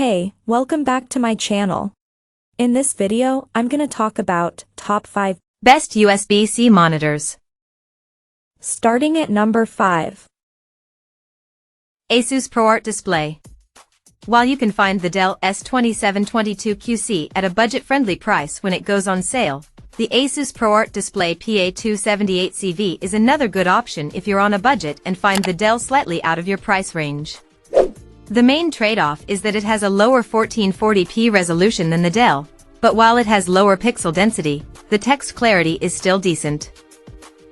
Hey, welcome back to my channel. In this video, I'm gonna talk about top 5 best USB-C monitors. Starting at number 5. ASUS ProArt display. While you can find the Dell S2722QC at a budget-friendly price when it goes on sale, the ASUS ProArt display PA278CV is another good option if you're on a budget and find the Dell slightly out of your price range. The main trade-off is that it has a lower 1440p resolution than the Dell, but while it has lower pixel density, the text clarity is still decent.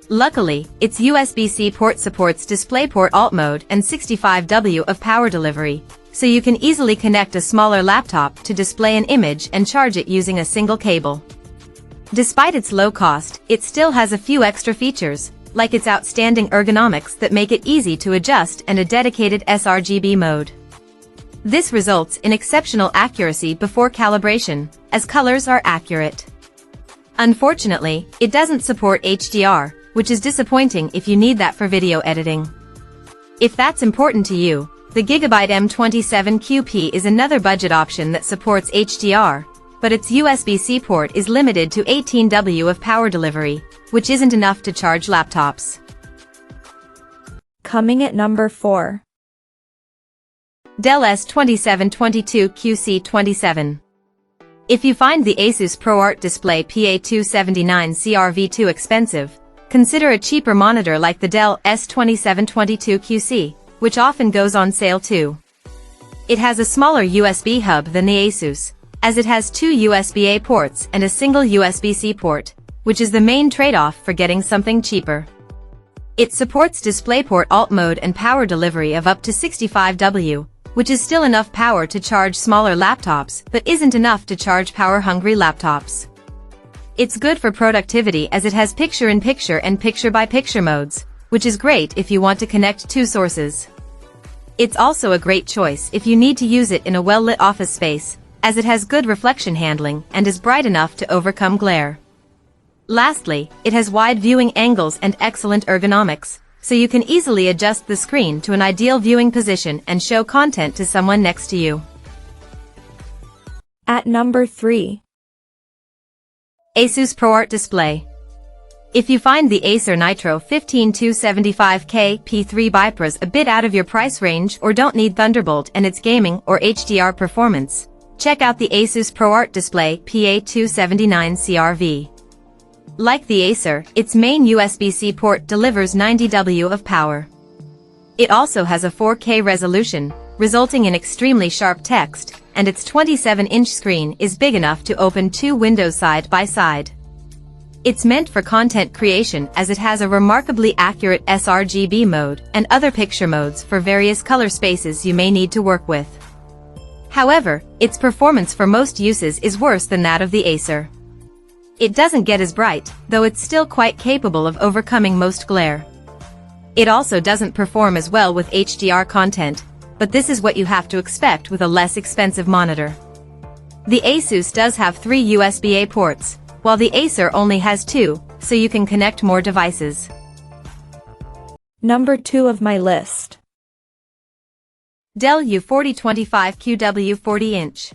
Luckily, its USB-C port supports DisplayPort Alt mode and 65W of power delivery, so you can easily connect a smaller laptop to display an image and charge it using a single cable. Despite its low cost, it still has a few extra features, like its outstanding ergonomics that make it easy to adjust and a dedicated sRGB mode. This results in exceptional accuracy before calibration, as colors are accurate. Unfortunately, it doesn't support HDR, which is disappointing if you need that for video editing. If that's important to you, the Gigabyte M27QP is another budget option that supports HDR, but its USB-C port is limited to 18W of power delivery, which isn't enough to charge laptops. Coming at number 4. Dell S2722QC27. If you find the ASUS ProArt display PA279CRV2 expensive, consider a cheaper monitor like the Dell S2722QC, which often goes on sale too. It has a smaller USB hub than the ASUS, as it has 2 USB-A ports and a single USB-C port, which is the main trade-off for getting something cheaper. It supports DisplayPort Alt mode and power delivery of up to 65W, which is still enough power to charge smaller laptops but isn't enough to charge power-hungry laptops. It's good for productivity as it has picture-in-picture and picture-by-picture modes, which is great if you want to connect 2 sources. It's also a great choice if you need to use it in a well-lit office space, as it has good reflection handling and is bright enough to overcome glare. Lastly, it has wide viewing angles and excellent ergonomics, so you can easily adjust the screen to an ideal viewing position and show content to someone next to you. At number 3. ASUS ProArt display. If you find the Acer Nitro 15275K P3 Bipras a bit out of your price range or don't need Thunderbolt and its gaming or HDR performance, check out the ASUS ProArt display PA279CRV. Like the Acer, its main USB-C port delivers 90W of power. It also has a 4K resolution, resulting in extremely sharp text, and its 27-inch screen is big enough to open 2 windows side by side. It's meant for content creation as it has a remarkably accurate sRGB mode and other picture modes for various color spaces you may need to work with. However, its performance for most uses is worse than that of the Acer. It doesn't get as bright, though it's still quite capable of overcoming most glare. It also doesn't perform as well with HDR content, but this is what you have to expect with a less expensive monitor. The ASUS does have 3 USB-A ports, while the Acer only has 2, so you can connect more devices. Number 2 of my list. Dell U4025QW 40-inch.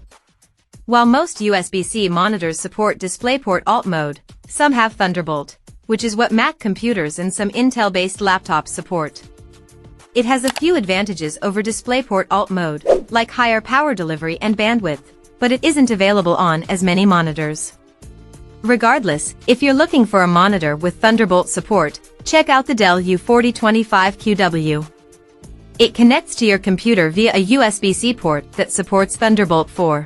While most USB-C monitors support DisplayPort Alt mode, some have Thunderbolt, which is what Mac computers and some Intel-based laptops support. It has a few advantages over DisplayPort Alt mode, like higher power delivery and bandwidth, but it isn't available on as many monitors. Regardless, if you're looking for a monitor with Thunderbolt support, check out the Dell U4025QW. It connects to your computer via a USB-C port that supports Thunderbolt 4.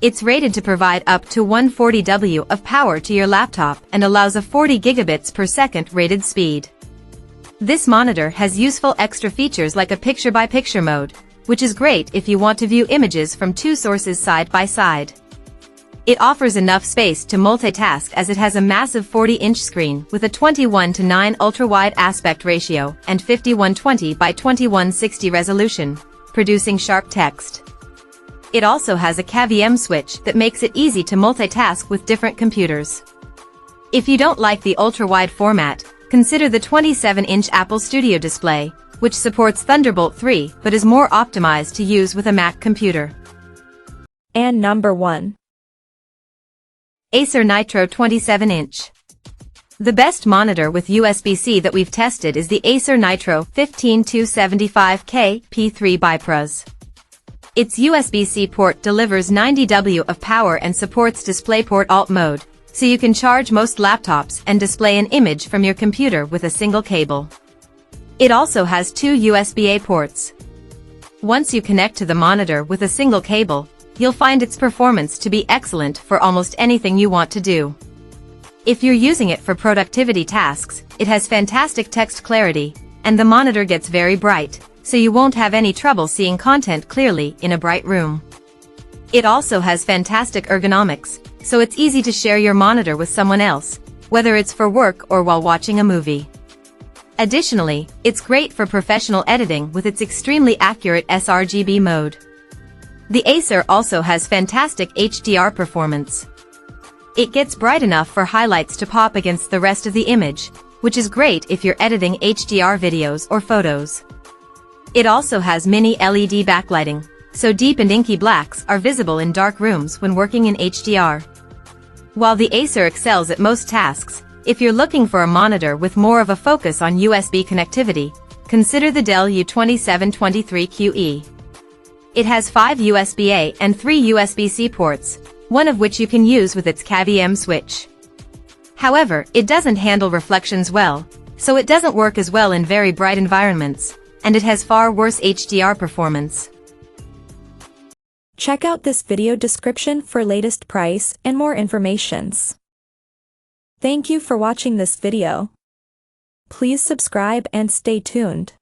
It's rated to provide up to 140W of power to your laptop and allows a 40 gigabits per second rated speed. This monitor has useful extra features like a picture-by-picture mode, which is great if you want to view images from 2 sources side by side. It offers enough space to multitask as it has a massive 40-inch screen with a 21:9 ultra-wide aspect ratio and 5120 by 2160 resolution, producing sharp text. It also has a CAV-M switch that makes it easy to multitask with different computers. If you don't like the ultra-wide format, consider the 27-inch Apple Studio display, which supports Thunderbolt 3 but is more optimized to use with a Mac computer. And number 1. Acer Nitro 27-inch. The best monitor with USB-C that we've tested is the Acer Nitro 15275K P3 BiPros. Its USB-C port delivers 90 W of power and supports DisplayPort Alt mode, so you can charge most laptops and display an image from your computer with a single cable. It also has 2 USB-A ports. Once you connect to the monitor with a single cable, you'll find its performance to be excellent for almost anything you want to do. If you're using it for productivity tasks, it has fantastic text clarity, and the monitor gets very bright, so you won't have any trouble seeing content clearly in a bright room. It also has fantastic ergonomics, so it's easy to share your monitor with someone else, whether it's for work or while watching a movie. Additionally, it's great for professional editing with its extremely accurate sRGB mode. The Acer also has fantastic HDR performance. It gets bright enough for highlights to pop against the rest of the image, which is great if you're editing HDR videos or photos. It also has mini LED backlighting, so deep and inky blacks are visible in dark rooms when working in HDR. While the Acer excels at most tasks, if you're looking for a monitor with more of a focus on USB connectivity, consider the Dell U2723QE. It has 5 USB-A and 3 USB-C ports, one of which you can use with its CAV-M switch. However, it doesn't handle reflections well, so it doesn't work as well in very bright environments, and it has far worse HDR performance. Check out this video description for latest price and more informations. Thank you for watching this video. Please subscribe and stay tuned.